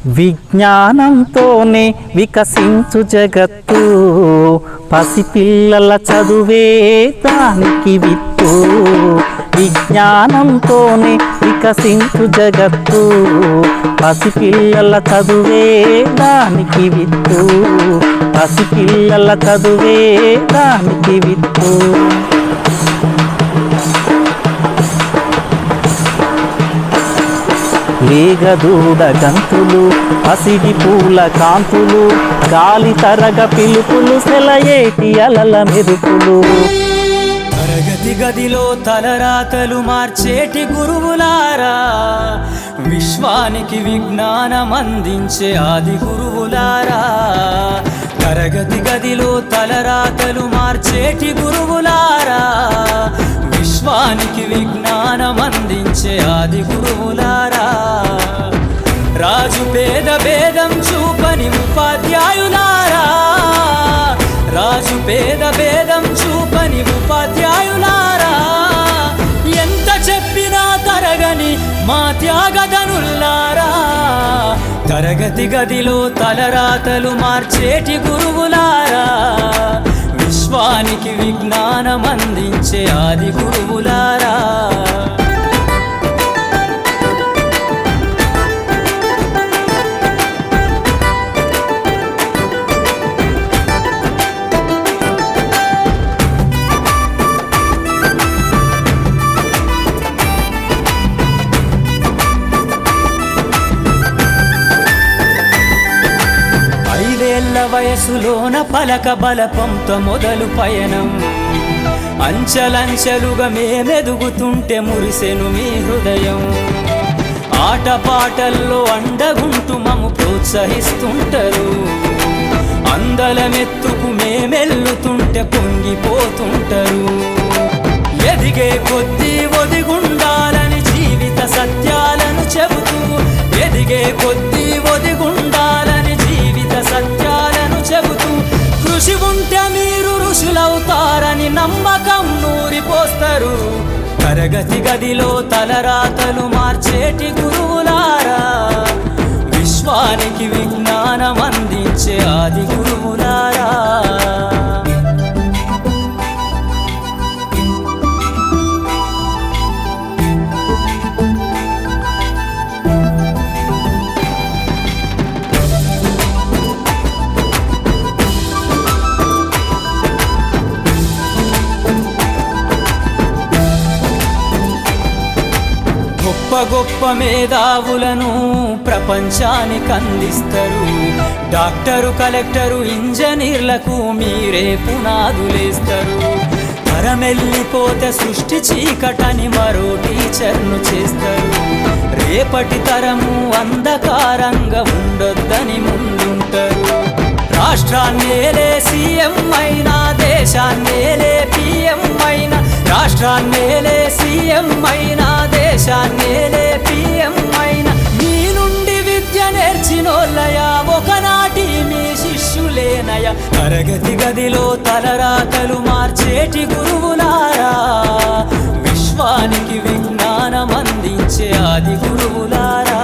విజ్ఞానంతోనే వికసించు జగత్తు, పసిపిల్లల చదువే దానికి విత్తు. విజ్ఞానంతోనే వికసించు జగత్తు, పసిపిల్లల చదువే దానికి విత్తు. పసిపిల్లల చదువే దానికి విత్తు. లేగదూడ గంతులు, పసిడి పూల కాంతులు, గాలి తరగ పిలుపులు, సెలయేటి అలల మెరుపులు. తరగతి గదిలో తలరాతలు మార్చేటి గురువులారా, విశ్వానికి విజ్ఞానం అందించే ఆది గురువులారా. తరగతి గదిలో తలరాతలు మార్చేటి గురువులారా, విశ్వానికి విజ్ఞానం అందించే ఆది గురువులారా. రాజు పేద భేదం చూపని ఉపాధ్యాయులారా, రాజు పేద భేదం చూపని ఉపాధ్యాయులారా. ఎంత చెప్పినా తరగని మా త్యాగధనుల్లారా, తరగతి గదిలో తలరాతలు మార్చేటి గురువులారా, విశ్వానికి విజ్ఞానం అందించే ఆది గురువులారా. వయసులోన పలక బలపంతో మొదలు పయనం, అంచలంచెలుగా మేమెదుగుతుంటే మురిసెను మీ హృదయం. ఆటపాటల్లో అండగుంటూ మము ప్రోత్సహిస్తుంటారు, అందలమెత్తుకు మేమెల్లుతుంటే పొంగిపోతుంటారు. ఎదిగే కొద్దీ ఒదిగుండాలని జీవిత సత్యాలను చెబుతూ, ఎదిగే కొద్దీ ఒదిగుండాలని జీవిత సత్యాలను చెబుతూ, కృషి ఉంటే మీరు ఋషులవుతారని నమ్మకం నూరిపోస్తారు. తరగతి గదిలో తలరాతలు మార్చేటి గురువులారా, విశ్వానికి విజ్ఞానం అందించే ఆది గురువులారా. గొప్ప గొప్ప మేధావులను ప్రపంచానికి అందిస్తారు. డాక్టరు, కలెక్టరు, ఇంజనీర్లకు మీరే పునాదులేస్తారు. తరమెల్లిపోతే సృష్టి చీకటని మరో టీచర్ను చేస్తారు. రేపటి తరము అంధకారంగా ఉండొద్దని ముందుంటారు. రాష్ట్రాన్నేలే సీఎం అయినా, దేశాన్నేలే పిఎం అయినా, రాష్ట్రాన్నేలే సీఎం అయినా, దేశాన్నేలే పిఎం అయినా, మీ నుండి విద్య నేర్చినోళ్ళయా, ఒకనాటి మీ శిష్యులేనయ. తరగతి గదిలో తలరాతలు మార్చేటి గురువులారా, విశ్వానికి విజ్ఞానం అందించే ఆది గురువులారా.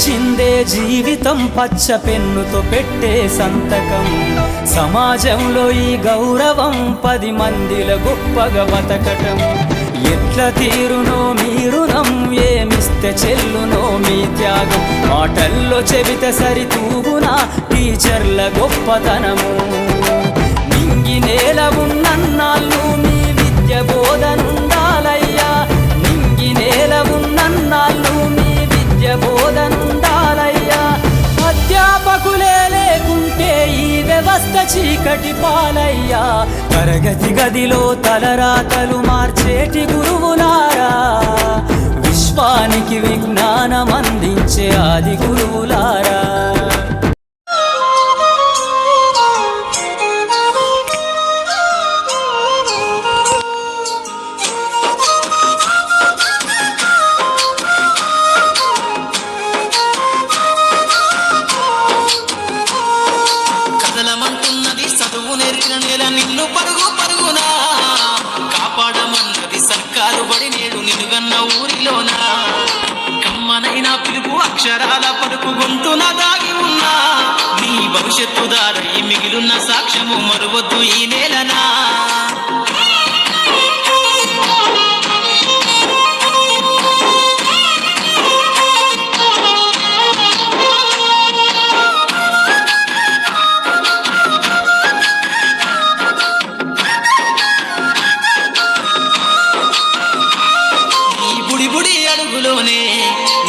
చిందే జీవితం పచ్చ పెన్నుతో పెట్టే సంతకం, సమాజంలో ఈ గౌరవం 10 మందిల గొప్పగా బతకటం. ఎట్ల తీరునో మీ రుణం, ఏమిస్తే చెల్లునో మీ త్యాగం. మాటల్లో చెబితే సరితూగునా టీచర్ల గొప్పతనము. నింగి నేల ఉన్నన్నాళ్ళు మీ విద్య బోధనుండాలయ్యా, నింగి నేల ఉన్నన్నాళ్ళు మీ విద్య బోధనుండాలయ్యా. అధ్యాపకులే లేకుంటే ఈ వ్యవస్థ చీకటి పాలయ్యా. తరగతి గదిలో తలరాతలు మార్చేటి గురువులారా, విశ్వానికి విజ్ఞానం అందించే ఆది గురువులారా. పరుగు పరుగునా కాపాడమన్నది సర్కారు బడి నేడు నిన్నుగన్న ఊరిలోనా కమ్మనైనా పిలుపు అక్షరాల పలుకు గొంతున దాగి ఉన్నా నీ భవిష్యత్తు దారై మిగిలున్న సాక్ష్యము మరువద్దు ఈ నేలనా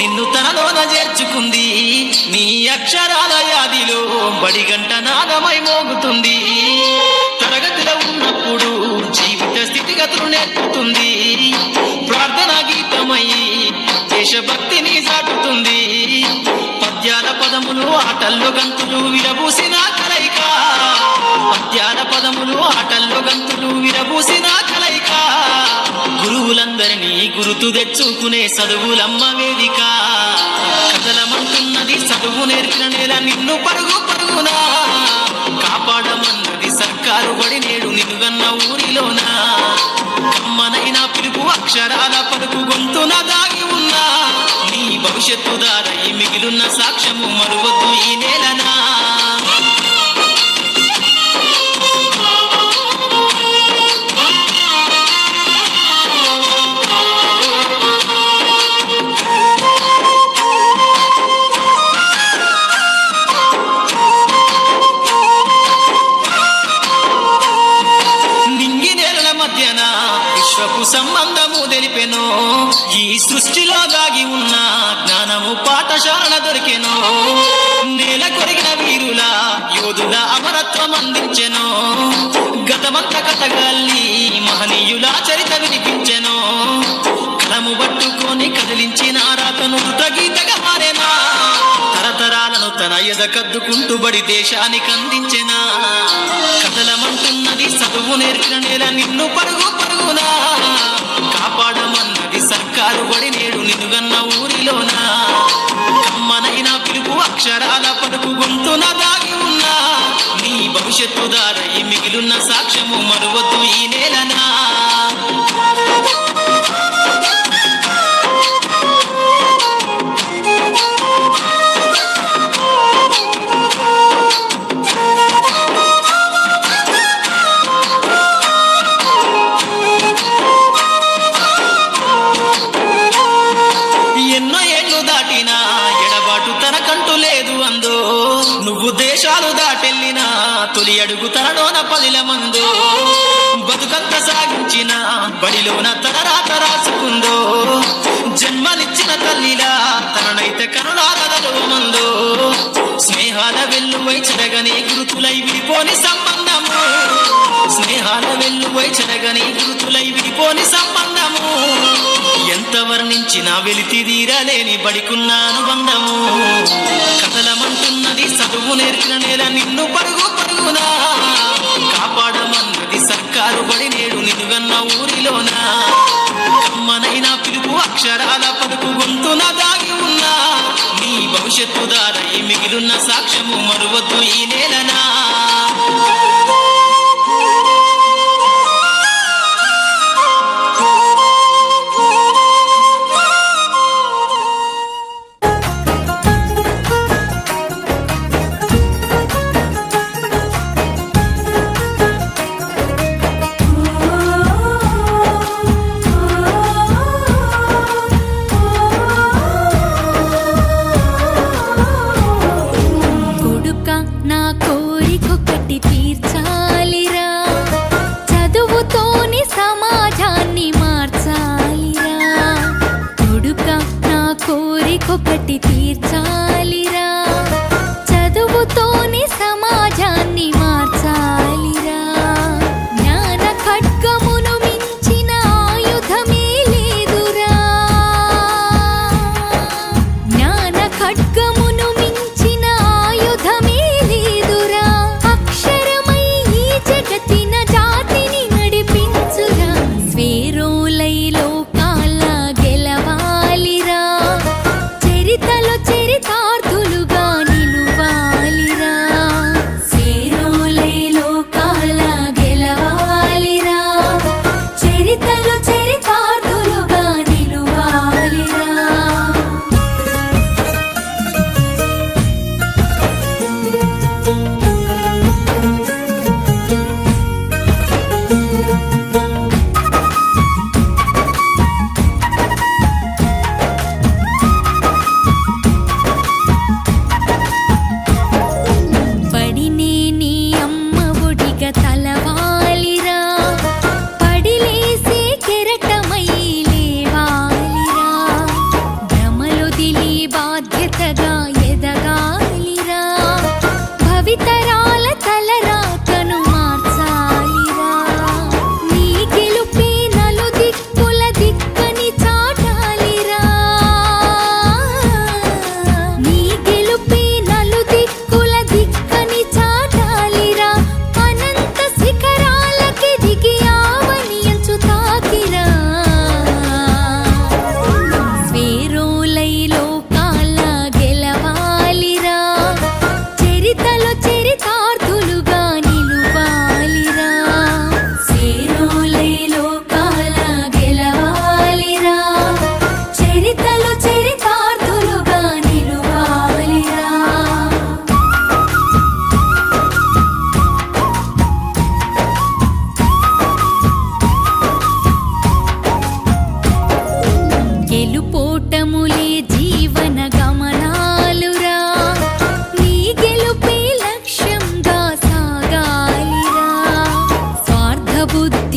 నిన్ను తనలోన చేర్చుకుంది నీ అక్షరాల యాదిలో బడిగంట నాదమై మోగుతుంది తరగతిలో ఉన్నప్పుడు జీవిత స్థితిగతులు నేర్పుతుంది ప్రార్థనా గీతమై దేశభక్తిని చాటుతుంది పద్యాల పదములు ఆటల్లో గంతులు విరబూసిన కలయిక పద్యాల పదములు ఆటల్లో గంతులు విరబూసిన కలయిక గురువులందరినీ గురుతు తెచ్చుకునే చదువులమ్మ వేదిక కథలమంటున్నది చదువు నేర్పిన నేల నిన్ను పరుగు పరుగునా కాపాడమన్నది సర్కారు బడి నేడు నిన్నుగన్న ఊరిలోనా కమ్మనైనా పిలుపు అక్షరాల పలుకు గొంతున దాగి ఉన్నా నీ భవిష్యత్తు దారై మిగిలున్న సాక్ష్యము మరువద్దు ఈ నేలనా విశ్వపు సంబంధము తెలిపెను ఈ సృష్టిలో దాగి ఉన్న జ్ఞానము పాఠశాల దొరికెను నేల కొరిగిన వీరుల యోధుల అమరత్వం అందించెను గతమంత కథగాల్ని మహనీయుల చరిత వినిపించెను కలము పట్టుకొని కదిలించిన రాతను గీతగా మారేనా తరతరాలను తన ఎద కద్దుకుంటూ బడి దేశానికి అందించెనా కథలమంటున్నది చదువు నేర్పిన నేల నిన్ను పరుగు పరుగునా కాపాడమన్నది సర్కారు బడి నేడు నిన్నుగన్న ఊరిలోనా కమ్మనైనా పిలుపు అక్షరాల పలుకు గొంతున దాగి ఉన్నా నీ భవిష్యత్తు దారై మిగిలున్న సాక్ష్యము మరువద్దు ఈ నేలనా నువ్వు దేశాలు దాటెళ్ళినా తొలి అడుగు తనలోన పదిల మందో బతుకంత సాగించిన బడిలోన తన రాత రాసుకుందో జన్మనిచ్చిన తల్లిలా తననైతే కనులారదలో మందో స్నేహాల వెల్లువై చెరగని గురుతులై విడిపోని సంబంధము స్నేహాల వెల్లువై చెరగని గురుతులై విడిపోని సంబంధము ఎంత వర్ణించినా వెలితి తీరలేని బడికున్న అనుబంధము కథలమంటున్నది చదువు నేర్పిన నేల నిన్ను పరుగు పరుగునా కాపాడమన్నది సర్కారు బడి నేడు నిన్నుగన్న ఊరిలోనా కమ్మనైనా పిలుపు అక్షరాల పలుకు గొంతున దాగి ఉన్నా నీ భవిష్యత్తు దారై మిగిలున్న సాక్ష్యము మరువద్దు ఈ నేలనా నా కోరికొకటి తీర్చు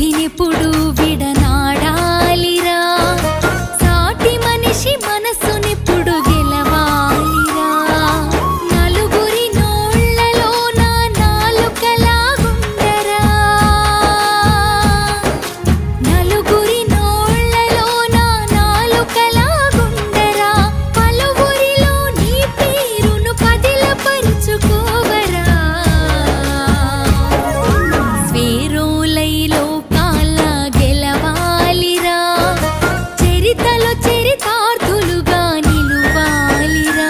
విధినెప్పుడు విడనాడాలిరా సాటి మనిషి మనసునెప్పుడు గెలవాలిరా నలుగురి నోళ్లలో నా నాలుకలాగుండరా నలుగురి నోళ్లలో నా నాలుకలాగుండరా పలువురిలో నీ పేరును పదిలపరుచుకోవరా స్వేరోలై లోకాల గెలవాలిరా చరితలో చరితార్థులుగా నిలువాలిరా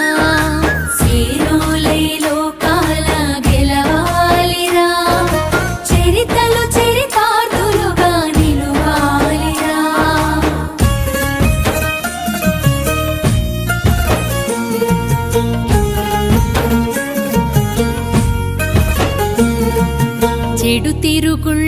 స్వేరోలై లోకాల గెలవాలిరా చరితలో చరితార్థులుగా నిలువాలిరా చెడు తిరుగుళ్ళ